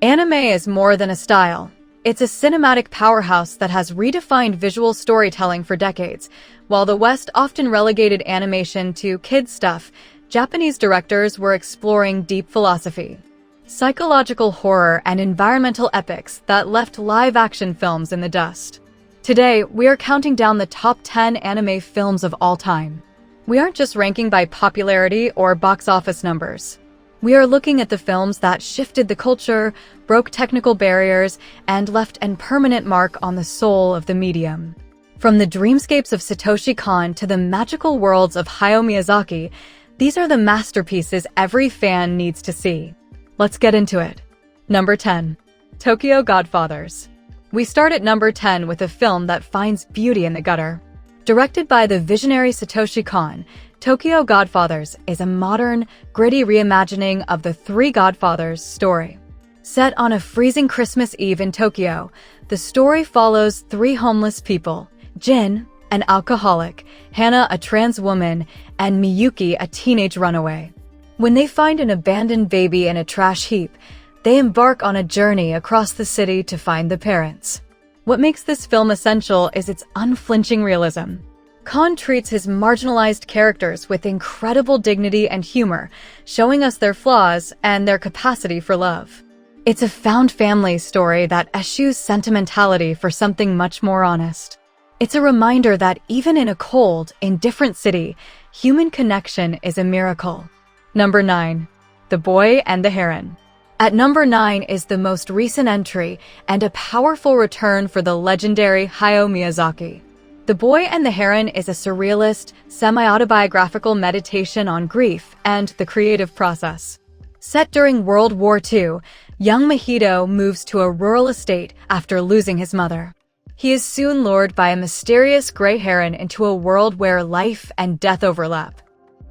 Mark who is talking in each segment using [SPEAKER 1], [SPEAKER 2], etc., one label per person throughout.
[SPEAKER 1] Anime is more than a style. It's a cinematic powerhouse that has redefined visual storytelling for decades. While the West often relegated animation to kids' stuff, Japanese directors were exploring deep philosophy, psychological horror, and environmental epics that left live-action films in the dust. Today, we are counting down the top 10 anime films of all time. We aren't just ranking by popularity or box office numbers. We are looking at the films that shifted the culture, broke technical barriers, and left a permanent mark on the soul of the medium. From the dreamscapes of Satoshi Kon to the magical worlds of Hayao Miyazaki, these are the masterpieces every fan needs to see. Let's get into it. Number 10. Tokyo Godfathers. We start at number 10 with a film that finds beauty in the gutter. Directed by the visionary Satoshi Kon, Tokyo Godfathers is a modern, gritty reimagining of the Three Godfathers story. Set on a freezing Christmas Eve in Tokyo, the story follows three homeless people: Jin, an alcoholic, Hana, a trans woman, and Miyuki, a teenage runaway. When they find an abandoned baby in a trash heap, they embark on a journey across the city to find the parents. What makes this film essential is its unflinching realism. Kon treats his marginalized characters with incredible dignity and humor, showing us their flaws and their capacity for love. It's a found family story that eschews sentimentality for something much more honest. It's a reminder that even in a cold, indifferent city, human connection is a miracle. Number 9. The Boy and the Heron. At number 9 is the most recent entry and a powerful return for the legendary Hayao Miyazaki. The Boy and the Heron is a surrealist, semi-autobiographical meditation on grief and the creative process. Set during World War II, young Mahito moves to a rural estate after losing his mother. He is soon lured by a mysterious gray heron into a world where life and death overlap.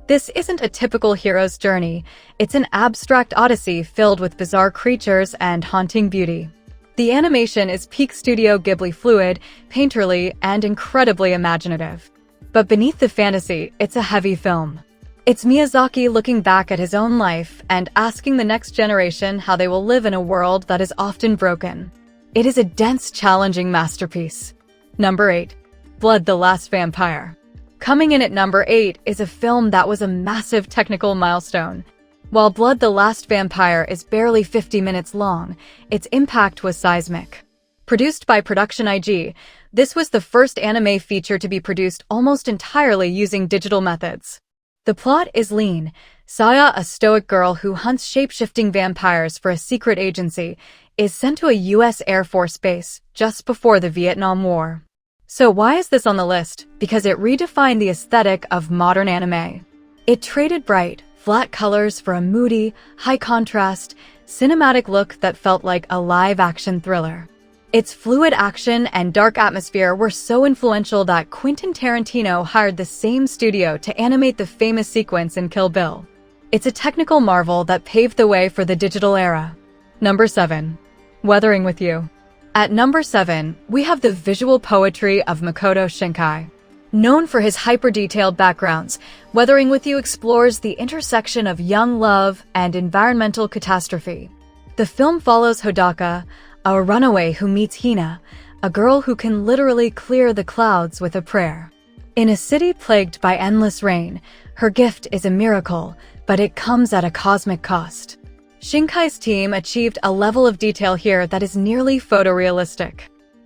[SPEAKER 1] This isn't a typical hero's journey, it's an abstract odyssey filled with bizarre creatures and haunting beauty. The animation is peak Studio Ghibli fluid, painterly, and incredibly imaginative. But beneath the fantasy, it's a heavy film. It's Miyazaki looking back at his own life and asking the next generation how they will live in a world that is often broken. It is a dense, challenging masterpiece. Number 8. Blood the Last Vampire. Coming in at number 8 is a film that was a massive technical milestone. While Blood the Last Vampire is barely 50 minutes long, its impact was seismic. Produced by Production IG, this was the first anime feature to be produced almost entirely using digital methods. The plot is lean. Saya, a stoic girl who hunts shape-shifting vampires for a secret agency, is sent to a U.S. Air Force base just before the Vietnam War. So why is this on the list? Because it redefined the aesthetic of modern anime. It traded bright, flat colors for a moody, high-contrast, cinematic look that felt like a live-action thriller. Its fluid action and dark atmosphere were so influential that Quentin Tarantino hired the same studio to animate the famous sequence in Kill Bill. It's a technical marvel that paved the way for the digital era. Number 7. Weathering with You. At number 7, we have the visual poetry of Makoto Shinkai. Known for his hyper-detailed backgrounds, Weathering with You explores the intersection of young love and environmental catastrophe. The film follows Hodaka, a runaway who meets Hina, a girl who can literally clear the clouds with a prayer. In a city plagued by endless rain, her gift is a miracle, but it comes at a cosmic cost. Shinkai's team achieved a level of detail here that is nearly photorealistic.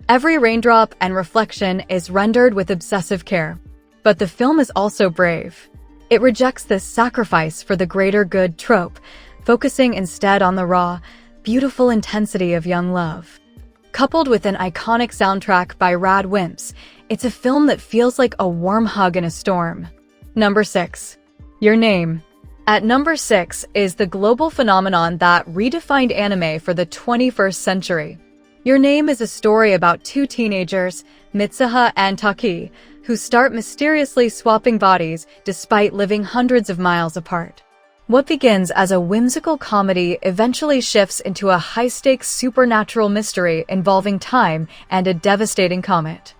[SPEAKER 1] Every raindrop and reflection is rendered with obsessive care. But the film is also brave. It rejects the sacrifice for the greater good trope, focusing instead on the raw, beautiful intensity of young love. Coupled with an iconic soundtrack by Rad Wimps, it's a film that feels like a warm hug in a storm. Number 6. Your Name. At number 6 is the global phenomenon that redefined anime for the 21st century. Your Name is a story about two teenagers, Mitsuha and Taki, who start mysteriously swapping bodies despite living hundreds of miles apart. What begins as a whimsical comedy eventually shifts into a high-stakes supernatural mystery involving time and a devastating comet.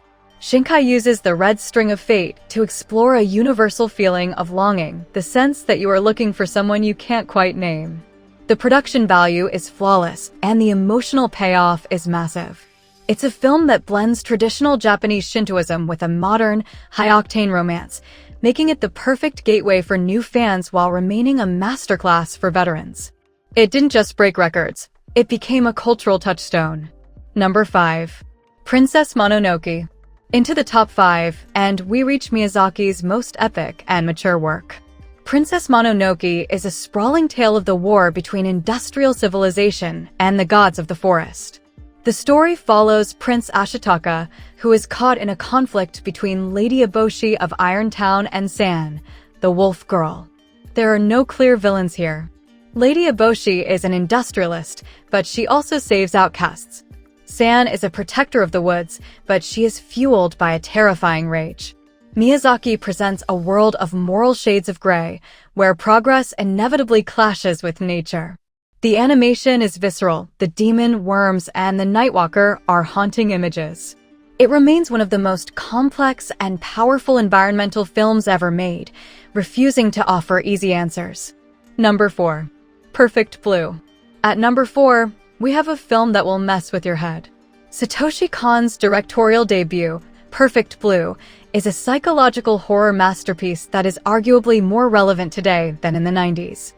[SPEAKER 1] Shinkai uses the red string of fate to explore a universal feeling of longing, the sense that you are looking for someone you can't quite name. The production value is flawless, and the emotional payoff is massive. It's a film that blends traditional Japanese Shintoism with a modern, high-octane romance, making it the perfect gateway for new fans while remaining a masterclass for veterans. It didn't just break records, it became a cultural touchstone. Number 5. Princess Mononoke. Into the top 5, and we reach Miyazaki's most epic and mature work. Princess Mononoke is a sprawling tale of the war between industrial civilization and the gods of the forest. The story follows Prince Ashitaka, who is caught in a conflict between Lady Eboshi of Irontown and San, the wolf girl. There are no clear villains here. Lady Eboshi is an industrialist, but she also saves outcasts. San is a protector of the woods, but she is fueled by a terrifying rage. Miyazaki presents a world of moral shades of gray, where progress inevitably clashes with nature. The animation is visceral, the demon, worms, and the Nightwalker are haunting images. It remains one of the most complex and powerful environmental films ever made, refusing to offer easy answers. Number 4. Perfect Blue. At number 4, we have a film that will mess with your head. Satoshi Kon's directorial debut, Perfect Blue, is a psychological horror masterpiece that is arguably more relevant today than in the 90s.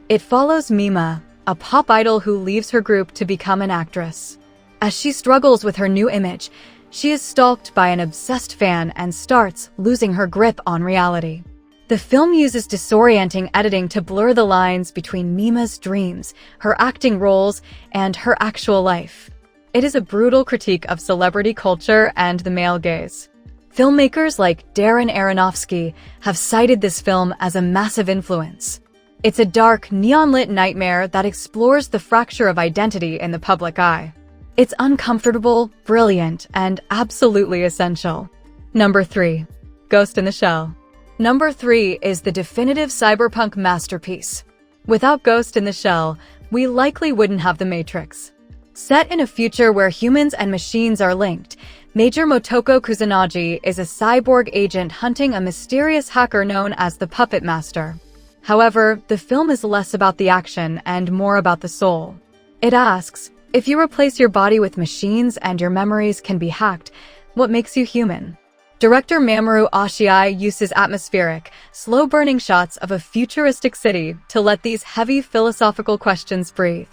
[SPEAKER 1] It follows Mima, a pop idol who leaves her group to become an actress. As she struggles with her new image, she is stalked by an obsessed fan and starts losing her grip on reality. The film uses disorienting editing to blur the lines between Mima's dreams, her acting roles, and her actual life. It is a brutal critique of celebrity culture and the male gaze. Filmmakers like Darren Aronofsky have cited this film as a massive influence. It's a dark, neon-lit nightmare that explores the fracture of identity in the public eye. It's uncomfortable, brilliant, and absolutely essential. Number 3. Ghost in the Shell. Number 3 is the definitive cyberpunk masterpiece. Without Ghost in the Shell, we likely wouldn't have The Matrix. Set in a future where humans and machines are linked, Major Motoko Kusanagi is a cyborg agent hunting a mysterious hacker known as the Puppet Master. However, the film is less about the action and more about the soul. It asks, if you replace your body with machines and your memories can be hacked, what makes you human? Director Mamoru Oshii uses atmospheric, slow-burning shots of a futuristic city to let these heavy philosophical questions breathe.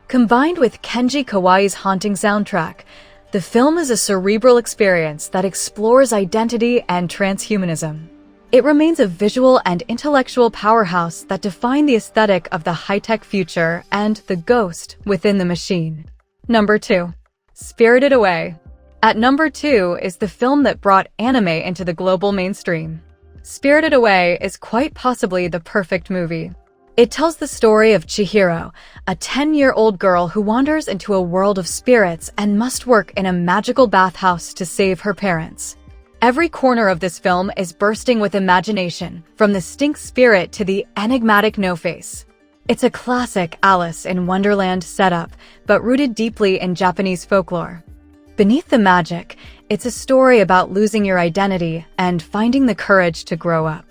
[SPEAKER 1] Combined with Kenji Kawaii's haunting soundtrack, the film is a cerebral experience that explores identity and transhumanism. It remains a visual and intellectual powerhouse that define the aesthetic of the high-tech future and the ghost within the machine. Number 2. Spirited Away. At number 2 is the film that brought anime into the global mainstream. Spirited Away is quite possibly the perfect movie. It tells the story of Chihiro, a 10-year-old girl who wanders into a world of spirits and must work in a magical bathhouse to save her parents. Every corner of this film is bursting with imagination, from the stink spirit to the enigmatic no-face. It's a classic Alice in Wonderland setup, but rooted deeply in Japanese folklore. Beneath the magic, it's a story about losing your identity and finding the courage to grow up.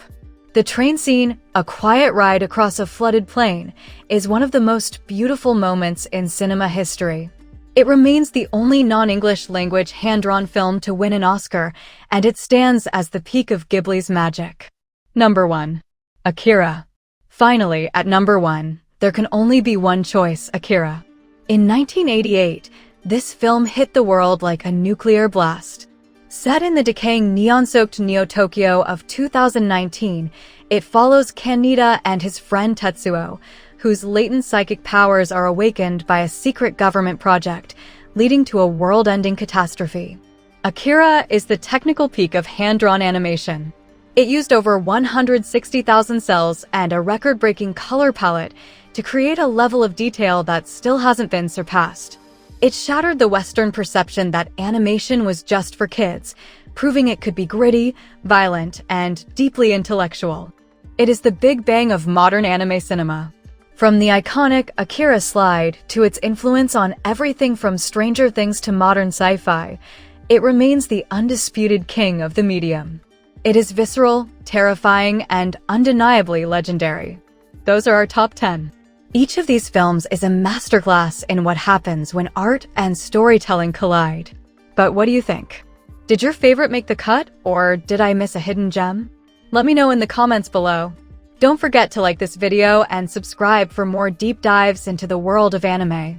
[SPEAKER 1] The train scene, a quiet ride across a flooded plain, is one of the most beautiful moments in cinema history. It remains the only non-English language hand-drawn film to win an Oscar, and it stands as the peak of Ghibli's magic. Number 1. Akira. Finally, at number 1, there can only be one choice, Akira. In 1988, this film hit the world like a nuclear blast. Set in the decaying neon-soaked Neo-Tokyo of 2019, it follows Kaneda and his friend Tetsuo, whose latent psychic powers are awakened by a secret government project, leading to a world-ending catastrophe. Akira is the technical peak of hand-drawn animation. It used over 160,000 cells and a record-breaking color palette to create a level of detail that still hasn't been surpassed. It shattered the Western perception that animation was just for kids, proving it could be gritty, violent, and deeply intellectual. It is the big bang of modern anime cinema. From the iconic Akira slide to its influence on everything from Stranger Things to modern sci-fi, it remains the undisputed king of the medium. It is visceral, terrifying, and undeniably legendary. Those are our top 10. Each of these films is a masterclass in what happens when art and storytelling collide. But what do you think? Did your favorite make the cut, or did I miss a hidden gem? Let me know in the comments below. Don't forget to like this video and subscribe for more deep dives into the world of anime.